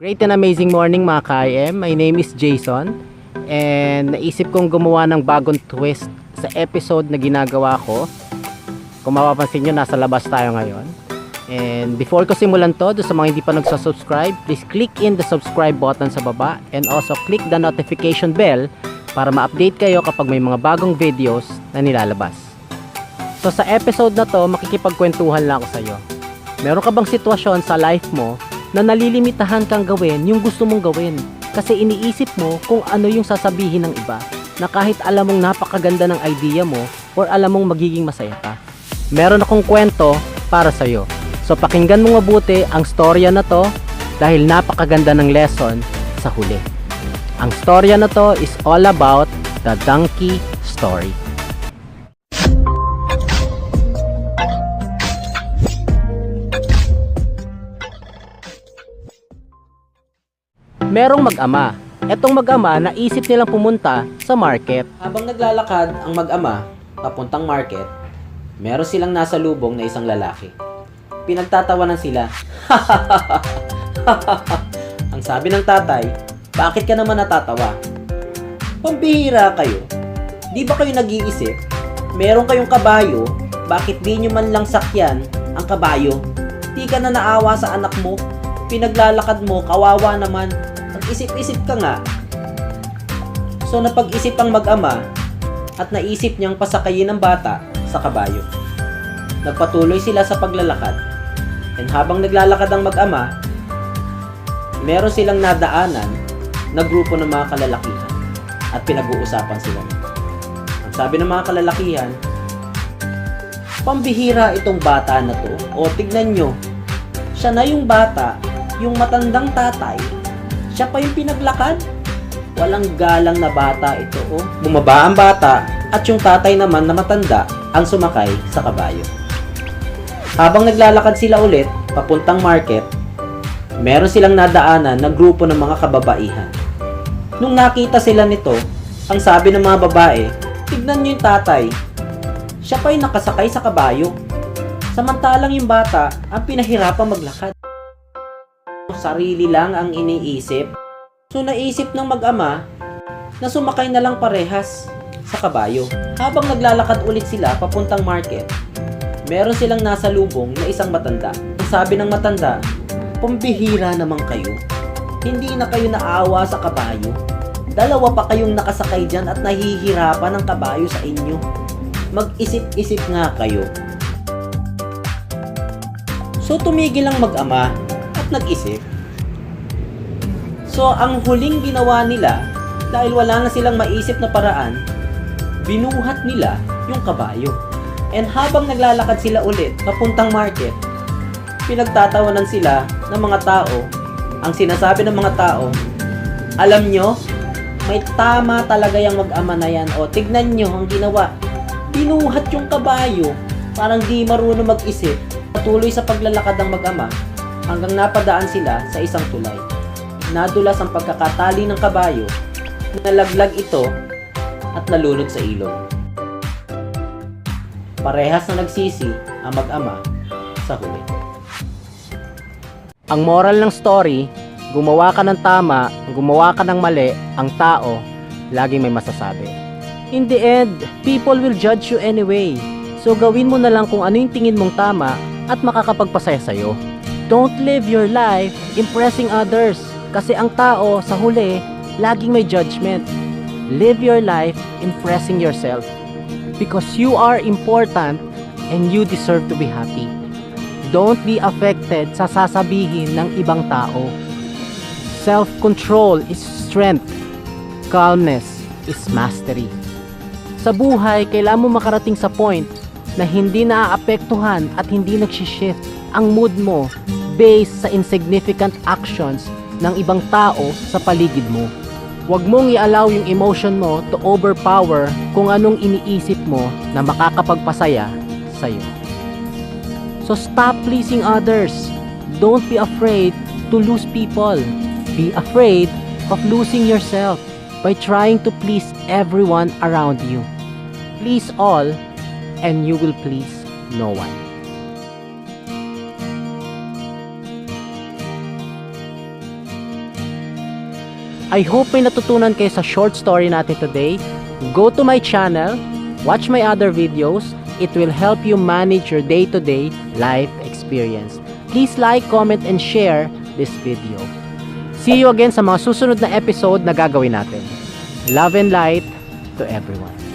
Great and amazing morning mga ka-IM. My name is Jason and naisip kong gumawa ng bagong twist sa episode na ginagawa ko. Kung mapapansin nyo, nasa labas tayo ngayon. And before ko simulan to, sa mga hindi pa nagsasubscribe, please click in the subscribe button sa baba and also click the notification bell para ma-update kayo kapag may mga bagong videos na nilalabas. So sa episode na to, makikipagkwentuhan lang ako sa iyo. Meron ka bang sitwasyon sa life mo na nalilimitahan kang gawin yung gusto mong gawin kasi iniisip mo kung ano yung sasabihin ng iba na kahit alam mong napakaganda ng idea mo or alam mong magiging masaya ka? Meron akong kwento para sa iyo. So pakinggan mo mabuti ang storya na to dahil napakaganda ng lesson sa huli. Ang storya na to is all about the donkey story. Merong mag-ama. Etong mag-ama naisip nilang pumunta sa market. Habang naglalakad ang mag-ama papuntang market, meron silang nasa lubong na isang lalaki. Pinagtatawanan sila. Ang sabi ng tatay, bakit ka naman natatawa? Pambihira kayo. Di ba kayo nag-iisip? Meron kayong kabayo, bakit di nyo man lang sakyan ang kabayo? Di ka na naawa sa anak mo? Pinaglalakad mo, kawawa naman. Mag-isip-isip ka nga. So napag-isip ang mag-ama at naisip niyang pasakayin ng bata sa kabayo. Nagpatuloy sila sa paglalakad. And habang naglalakad ang mag-ama, meron silang nadaanan na grupo ng mga kalalakihan at pinag-uusapan sila. Ang sabi ng mga kalalakihan, pambihira itong bata na to. O tignan nyo, siya na yung bata, yung matandang tatay, siya pa yung pinaglakad. Walang galang na bata ito. Oh. Bumaba ang bata at yung tatay naman na matanda ang sumakay sa kabayo. Habang naglalakad sila ulit papuntang market, meron silang nadaanan na grupo ng mga kababaihan. Nung nakita sila nito, ang sabi ng mga babae, tignan nyo yung tatay. Siya pa yung nakasakay sa kabayo. Samantalang yung bata ang pinahirapang maglakad. Sarili lang ang iniisip. So naisip ng mag-ama na sumakay na lang parehas sa kabayo. Habang naglalakad ulit sila papuntang market, meron silang nasa lubong na isang matanda. Ang sabi ng matanda, pambihira naman kayo. Hindi na kayo naawa sa kabayo. Dalawa pa kayong nakasakay dyan at nahihirapan ang kabayo sa inyo. Mag-isip-isip nga kayo. So tumigil ang mag-ama at nag-isip. So ang huling ginawa nila, dahil wala na silang maisip na paraan, binuhat nila yung kabayo. And habang naglalakad sila ulit papuntang market, pinagtatawanan sila ng mga tao. Ang sinasabi ng mga tao, alam nyo, may tama talaga yung mag-ama na yan. O tignan nyo ang ginawa, binuhat yung kabayo. Parang di marunong mag-isip. Patuloy sa paglalakad ng mag-ama hanggang napadaan sila sa isang tulay. Nadulas ang pagkakatali ng kabayo, nalaglag ito at nalunod sa ilog. Parehas na nagsisi ang mag-ama sa huli. Ang moral ng story, gumawa ka ng tama, gumawa ka ng mali, ang tao, laging may masasabi. In the end, people will judge you anyway. So gawin mo na lang kung ano yung tingin mong tama at makakapagpasaya sa'yo. Don't live your life impressing others kasi ang tao sa huli, laging may judgment. Live your life impressing yourself because you are important and you deserve to be happy. Don't be affected sa sasabihin ng ibang tao. Self-control is strength. Calmness is mastery. Sa buhay, kailangan mo makarating sa point na hindi naaapektuhan at hindi nagsishift ang mood mo based sa insignificant actions ng ibang tao sa paligid mo. Huwag mong i-allow yung emotion mo to overpower kung anong iniisip mo na makakapagpasaya sa'yo. So stop pleasing others. Don't be afraid to lose people. Be afraid of losing yourself by trying to please everyone around you. Please all and you will please no one. I hope may natutunan kayo sa short story natin today. Go to my channel, watch my other videos. It will help you manage your day-to-day life experience. Please like, comment, and share this video. See you again sa mga susunod na episode na gagawin natin. Love and light to everyone.